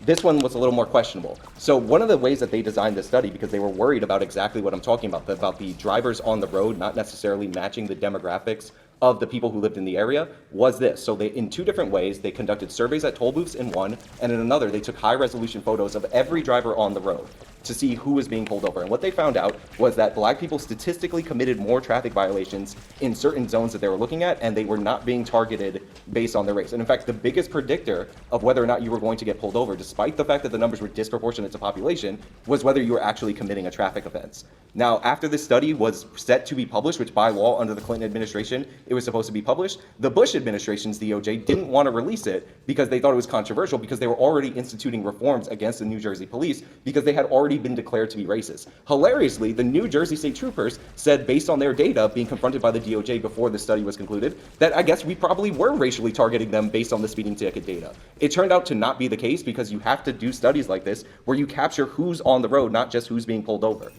This one was a little more questionable. So one of the ways that they designed this study, because they were worried about exactly what I'm talking about the drivers on the road not necessarily matching the demographics of the people who lived in the area, was this. So they, in two different ways, they conducted surveys at toll booths in one, and in another, they took high-resolution photos of every driver on the road to see who was being pulled over. And what they found out was that black people statistically committed more traffic violations in certain zones that they were looking at, and they were not being targeted based on their race. And in fact, the biggest predictor of whether or not you were going to get pulled over, despite the fact that the numbers were disproportionate to population, was whether you were actually committing a traffic offense. Now, after this study was set to be published, which by law under the Clinton administration, it was supposed to be published, the Bush administration's DOJ didn't want to release it because they thought it was controversial, because they were already instituting reforms against the New Jersey police because they had already been declared to be racist. Hilariously, the New Jersey State Troopers said, based on their data being confronted by the DOJ before the study was concluded, that I guess we probably were racially targeting them based on the speeding ticket data. It turned out to not be the case because you have to do studies like this where you capture who's on the road, not just who's being pulled over.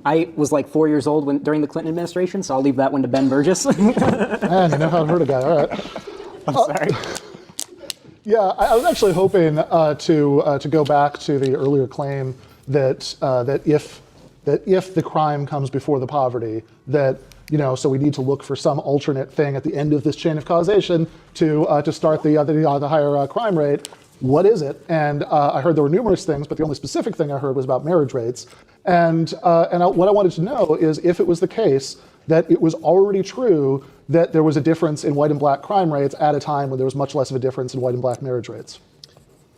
I was 4 years old during the Clinton administration, so I'll leave that one to Ben Burgis. Man, you know how to hurt a guy. All right. I'm sorry. Yeah, I was actually hoping to go back to the earlier claim that if the crime comes before the poverty, that so we need to look for some alternate thing at the end of this chain of causation to start the higher crime rate. What is it? And I heard there were numerous things, but the only specific thing I heard was about marriage rates. And what I wanted to know is if it was the case that it was already true that there was a difference in white and black crime rates at a time when there was much less of a difference in white and black marriage rates.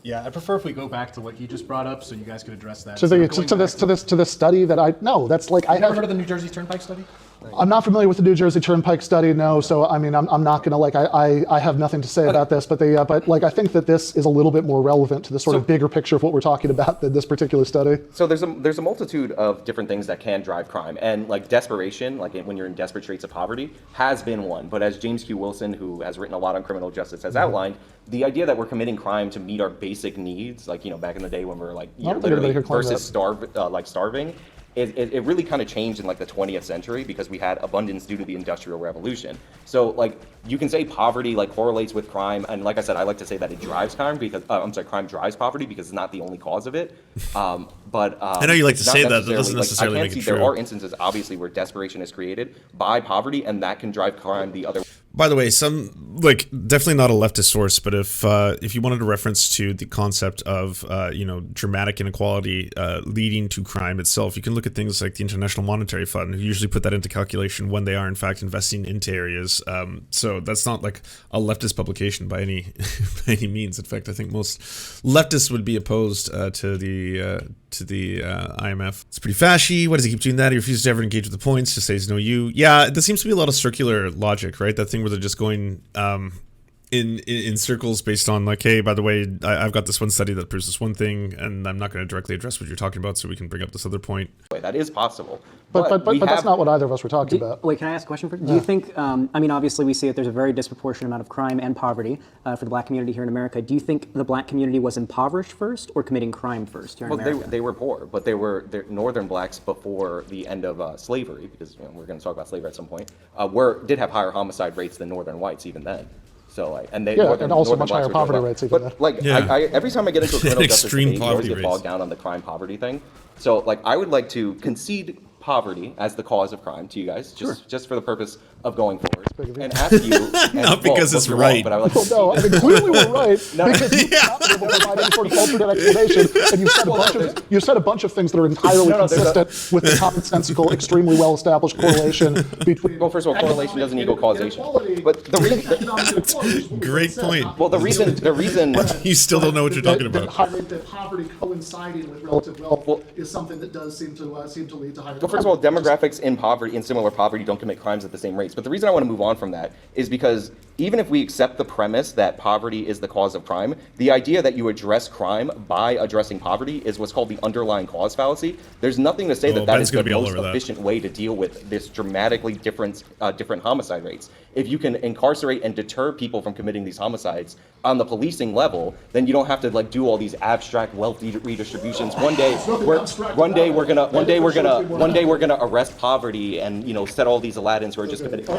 Yeah, I prefer if we go back to what he just brought up, so you guys could address that. To this study that I no, that's like I never heard of the New Jersey Turnpike study? I'm not familiar with the New Jersey Turnpike study, no. So I mean, I'm not going to like I have nothing to say about this, but like I think that this is a little bit more relevant to the sort of bigger picture of what we're talking about than this particular study. So there's a multitude of different things that can drive crime, and like desperation, like when you're in desperate straits of poverty, has been one. But as James Q. Wilson, who has written a lot on criminal justice, has outlined, the idea that we're committing crime to meet our basic needs, like back in the day when we were like literally versus starving. It really kind of changed in like the 20th century because we had abundance due to the Industrial Revolution. So like you can say poverty like correlates with crime, and like I said, I like to say that it drives crime because crime drives poverty because it's not the only cause of it. But I know you like to say that doesn't necessarily I make can't it see true. there are instances obviously where desperation is created by poverty, and that can drive crime the other way. By the way, some like definitely not a leftist source, but if you wanted a reference to the concept of dramatic inequality leading to crime itself, you can look at things like the International Monetary Fund, who usually put that into calculation when they are in fact investing into areas. So that's not like a leftist publication by any by any means. In fact, I think most leftists would be opposed to the IMF. It's pretty fashy. Why does he keep doing that? He refuses to ever engage with the points. Just says no you. Yeah, there seems to be a lot of circular logic, right? That thing where they're just going in circles based on like, hey, by the way, I've got this one study that proves this one thing, and I'm not going to directly address what you're talking about, so we can bring up this other point. That is possible. But that's not what either of us were talking about. Wait, can I ask a question? Do you think, I mean, obviously we see that there's a very disproportionate amount of crime and poverty for the black community here in America. Do you think the black community was impoverished first or committing crime first here in America? They were poor, but they're northern blacks before the end of slavery, because we're going to talk about slavery at some point, did have higher homicide rates than northern whites even then. So like, and also much higher poverty rates even then. But like, I every time I get into a criminal justice debate, you always get rates. bogged down on the crime poverty thing. So like, I would like to concede poverty as the cause of crime to you guys, just for the purpose of going forward, and ask you. Not because it's right. But I would like to no, I mean, clearly we're right because you've not been able to provide any sort of alternate explanation, and you've said a bunch of things that are entirely consistent with the commonsensical, extremely well-established correlation between. Well, first of all, correlation doesn't equal causation. But the reason, Great point. well, the reason You still don't know what you're talking about. That poverty coinciding with relative wealth is something that does seem to lead to higher. Well, first of all, demographics in poverty, in similar poverty, don't commit crimes at the same rates. But the reason I want to move on from that is because even if we accept the premise that poverty is the cause of crime, the idea that you address crime by addressing poverty is what's called the underlying cause fallacy. There's nothing to say that is the most efficient way to deal with this dramatically different homicide rates. If you can incarcerate and deter people from committing these homicides on the policing level, then you don't have to like do all these abstract wealth redistributions. One day we're gonna arrest poverty and set all these Aladdins who are just committing. If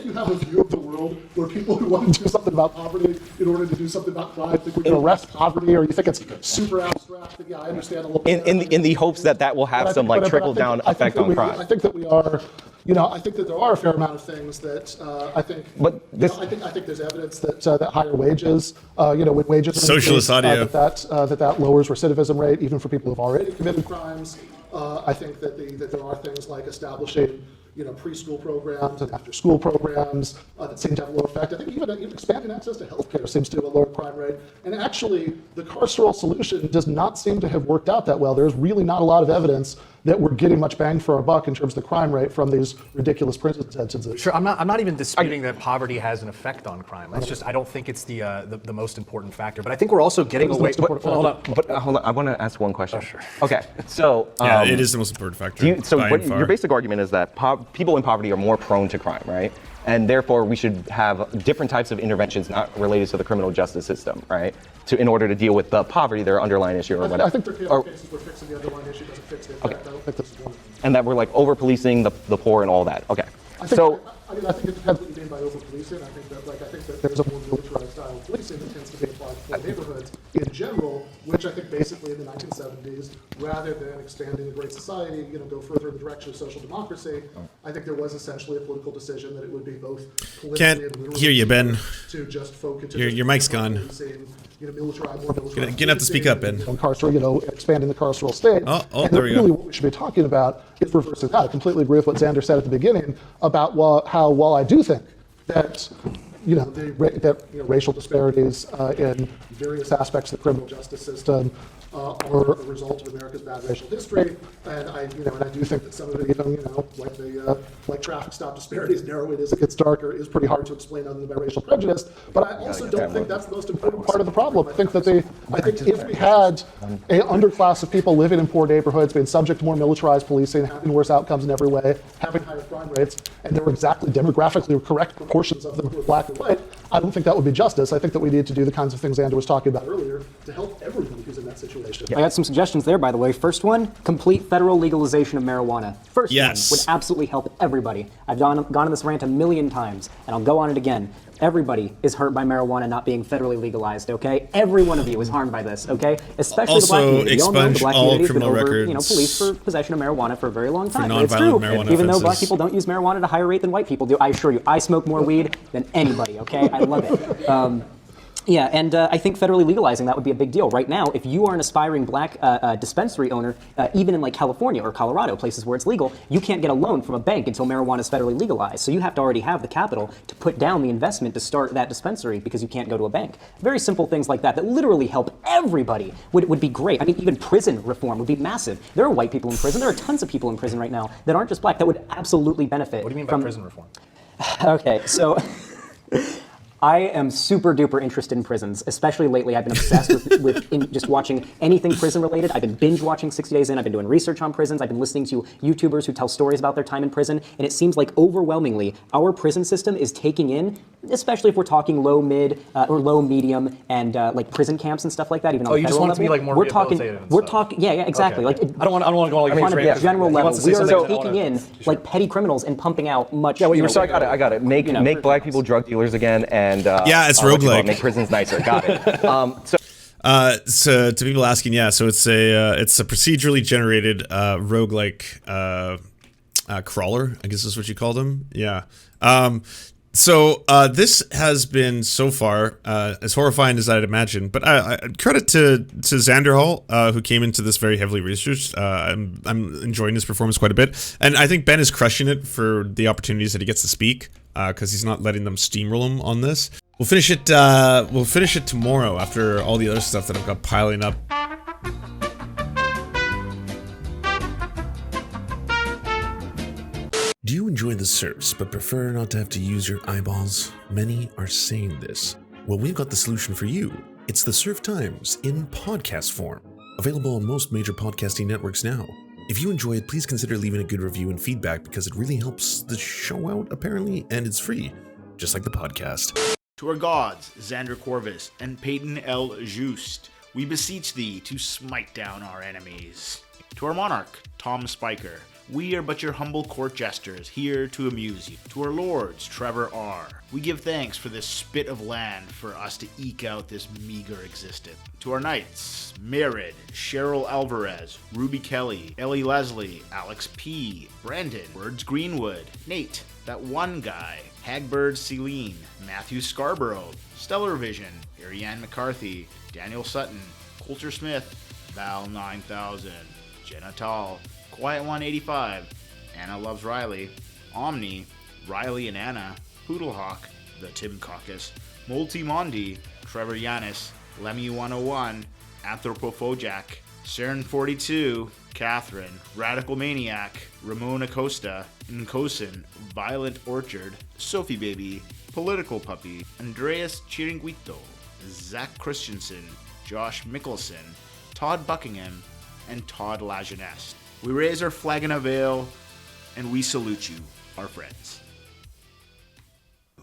you have a view of the world where people who want to do something about poverty in order to do something about crime think we can arrest poverty, or you think it's super abstract, then yeah, I understand a little bit. In the hopes that will have some trickle down effect on crime. I think that we are. I think that there are a fair amount of things that I think. But I think there's evidence that higher wages, when wages are socialist audio, that lowers recidivism rate even for people who've already committed crimes. I think that there are things like establishing preschool programs and after-school programs that seem to have a low effect. I think even expanding access to healthcare seems to have a lower crime rate. And actually, the carceral solution does not seem to have worked out that well. There's really not a lot of evidence that we're getting much bang for our buck in terms of the crime rate from these ridiculous prison sentences. Sure, I'm not even disputing that poverty has an effect on crime. It's just I don't think it's the most important factor. But I think we're also getting away. Hold on. I want to ask one question. Oh, sure. Okay, so yeah, it is the most important factor. Your basic argument is that people in poverty are more prone to crime, right? And therefore, we should have different types of interventions not related to the criminal justice system, right? In order to deal with the poverty, their underlying issue, or whatever. I think there are cases where fixing the underlying issue doesn't fix the effect. I don't think this is one. And that we're like over-policing the poor and all that. Okay. I think it depends what you mean by over-policing. I think that there's a more militarized style of policing that tends to be applied to poor neighborhoods. in general, which I think basically in the 1970s, rather than expanding the Great Society, go further in the direction of social democracy, I think there was essentially a political decision that it would be both politically Can't and literally hear you, Ben. to just focus. Your mic's gone. Gonna have to speak up, Ben. Expanding the carceral state. Oh, and there we go. really what we should be talking about is reversing that. I completely agree with what Xander said at the beginning about how while I do think that racial disparities in various aspects of the criminal justice system are a result of America's bad racial history, and I do think that some of it, even like traffic stop disparities, narrow it as it gets darker, is pretty hard to explain other than by racial prejudice. But I also don't think that's the most important part of the problem. I think if we had an underclass of people living in poor neighborhoods, being subject to more militarized policing, having worse outcomes in every way, having higher crime rates, and there were exactly demographically correct proportions of them who were black and white, I don't think that would be justice. I think that we need to do the kinds of things Xander was talking about earlier to help everyone who's in that situation. I got some suggestions there, by the way. First one, complete federal legalization of marijuana. First one would absolutely help everybody. I've gone on this rant a million times, and I'll go on it again. Everybody is hurt by marijuana not being federally legalized, okay? Every one of you is harmed by this, okay? Especially Also, the black community. We all know the black community has been criminal over, records police for possession of marijuana for a very long time. for It's true. nonviolent marijuana Even though black offenses. people don't use marijuana at a higher rate than white people do, I assure you, I smoke more weed than anybody, okay? I love it. Yeah, and I think federally legalizing that would be a big deal. Right now, if you are an aspiring black dispensary owner, even in like California or Colorado, places where it's legal, you can't get a loan from a bank until marijuana is federally legalized. So you have to already have the capital to put down the investment to start that dispensary because you can't go to a bank. Very simple things like that that literally help everybody would be great. I mean, even prison reform would be massive. There are white people in prison. There are tons of people in prison right now that aren't just black that would absolutely benefit. What do you mean by prison reform? Okay, so I am super duper interested in prisons, especially lately. I've been obsessed with just watching anything prison related. I've been binge watching 60 Days In. I've been doing research on prisons. I've been listening to YouTubers who tell stories about their time in prison. And it seems like overwhelmingly our prison system is taking in, especially if we're talking low, mid, or low, medium, and like prison camps and stuff like that. Even on the you just federal want it to be level. like more We're talking, rehabilitative and we're stuff. talking, yeah, exactly. Okay. Like I don't want to go like on a general level, we are taking in Sure. like petty criminals and pumping out much. Yeah, so I got it. Make black people drug dealers again, and it's roguelike. Make prisons nicer. Got it. So to people asking, so it's a procedurally generated roguelike crawler, I guess is what you called them. Yeah. So this has been so far as horrifying as I'd imagine, but I credit to Xanderhal, who came into this very heavily researched. I'm enjoying his performance quite a bit, and I think Ben is crushing it for the opportunities that he gets to speak, because he's not letting them steamroll him on this. We'll finish it. We'll finish it tomorrow after all the other stuff that I've got piling up. Do you enjoy the Serfs but prefer not to have to use your eyeballs? Many are saying this. Well, we've got the solution for you. It's the Serf Times in podcast form, available on most major podcasting networks now. If you enjoy it, please consider leaving a good review and feedback because it really helps the show out, apparently, and it's free, just like the podcast. To our gods, Xander Corvus and Peyton L. Just, we beseech thee to smite down our enemies. To our monarch, Tom Spiker, we are but your humble court jesters, here to amuse you. To our lords, Trevor R., we give thanks for this spit of land for us to eke out this meager existence. To our knights, Merid, Cheryl Alvarez, Ruby Kelly, Ellie Leslie, Alex P., Brandon, Words Greenwood, Nate, that one guy, Hagbird Celine, Matthew Scarborough, Stellar Vision, Ariane McCarthy, Daniel Sutton, Coulter Smith, Val 9000, Jenna Tall, Quiet 185, Anna Loves Riley, Omni, Riley and Anna, Poodlehawk, The Tim Caucus, Multi Mondi, Trevor Yanis, Lemmy 101, Anthropophojak, Cern 42, Catherine, Radical Maniac, Ramon Acosta, Nkosin, Violent Orchard, Sophie Baby, Political Puppy, Andreas Chiringuito, Zach Christensen, Josh Mickelson, Todd Buckingham, and Todd Lajeunesse. We raise our flag in a veil, and we salute you, our friends.